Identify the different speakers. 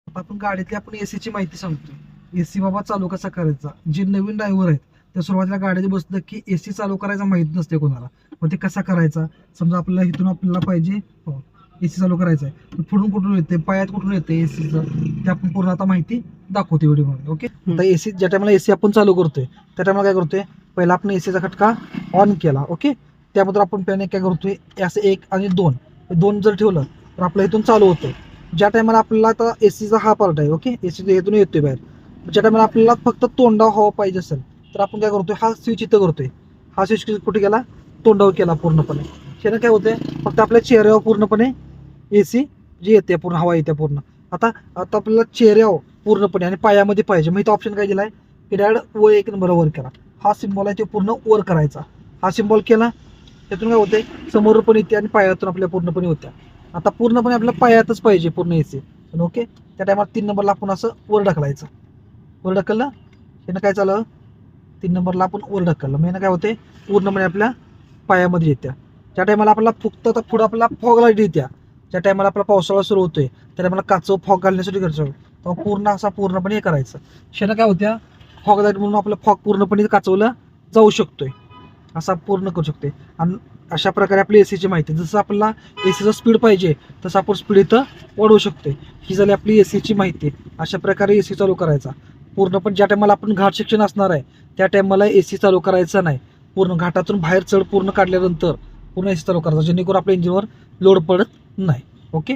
Speaker 1: आता आपण गाडीतली आपण एसीची माहिती सांगतो. एसी बाबा चालू कसा करायचा. जे नवीन ड्रायव्हर आहेत त्या सुरुवातीला गाडीत बसलं की एसी चालू करायचा माहित नसते कोणाला. मग ते कसा करायचा. समजा आपल्याला इथून आपल्याला पाहिजे एसी चालू करायचा आहे, पुढून कुठून येते, पायात कुठून येते एसीचं, ते आपण पूर्ण आता माहिती दाखवते व्हिडिओमध्ये. ओके. आता एसी ज्या टायमाला एसी आपण चालू करतोय त्या टायमाला काय करतोय, पहिला आपण एसीचा खटका ऑन केला. ओके. त्याबद्दल आपण त्याने काय करतोय, असं 1 आणि 2 जर ठेवलं तर आपल्या इथून चालू होतंय. ज्या टायमाला आपल्याला आता एसीचा हा पार्ट आहे. ओके. एसी इथून येतोय बाहेर. ज्या टायमाला आपल्याला फक्त तोंडावर हवा पाहिजे असेल तर आपण काय करतोय, हा स्विच इथं करतोय. हा स्विच कुठे गेला, तोंडावर केला पूर्णपणे. त्यानं काय होतंय, फक्त आपल्या चेहऱ्यावर पूर्णपणे एसी जी येते, पूर्ण हवा येते पूर्ण. आता आपल्याला चेहऱ्यावर पूर्णपणे आणि पायामध्ये पाहिजे. मग इथं ऑप्शन काय दिलाय, की डायरेक्ट 1 नंबर वर करा. हा सिम्बॉल आहे ते पूर्ण वर करायचा. हा सिम्बॉल केला त्यातून काय होतंय, समोर पण येते आणि पायातून आपल्या पूर्णपणे होत्या. आता पूर्णपणे आपल्या पायातच पाहिजे पूर्ण एसी. ओके. त्या टायमाला 3 नंबरला आपण असं वर ढकलायचं. वर ढकललं त्यानं काय झालं, 3 नंबरला आपण वर ढकललं मग काय होते, पूर्णपणे आपल्या पायामध्ये येत्या. ज्या टायमाला आपल्याला फक्त आता पुढं आपल्याला फॉग लाईट येत्या. ज्या टायमाला आपला पावसाळा सुरू होतोय त्या टायमाला काचव फॉग घालण्यासाठी गरज आहे. तेव्हा पूर्ण असा पूर्णपणे हे करायचं. शेणं काय होत्या, फॉग लाईट म्हणून आपलं फॉग पूर्णपणे काचवलं जाऊ शकतोय, असा पूर्ण करू शकते. आणि अशा प्रकारे आपली एसीची माहिती. जसं आपल्याला एसीचं स्पीड पाहिजे तसं आपण स्पीड इथं वाढवू शकते. ही झाली आपली एसीची माहिती. अशा प्रकारे एसी चालू करायचा. पूर्णपणे ज्या टायमाला आपण घाट सेक्शन असणार आहे त्या टायमाला एसी चालू करायचा नाही. पूर्ण घाटातून बाहेर चढ पूर्ण काढल्यानंतर पूर्ण एसी चालू करायचा, जेणेकरून आपल्या इंजिनवर लोड पडत नाही. ओके.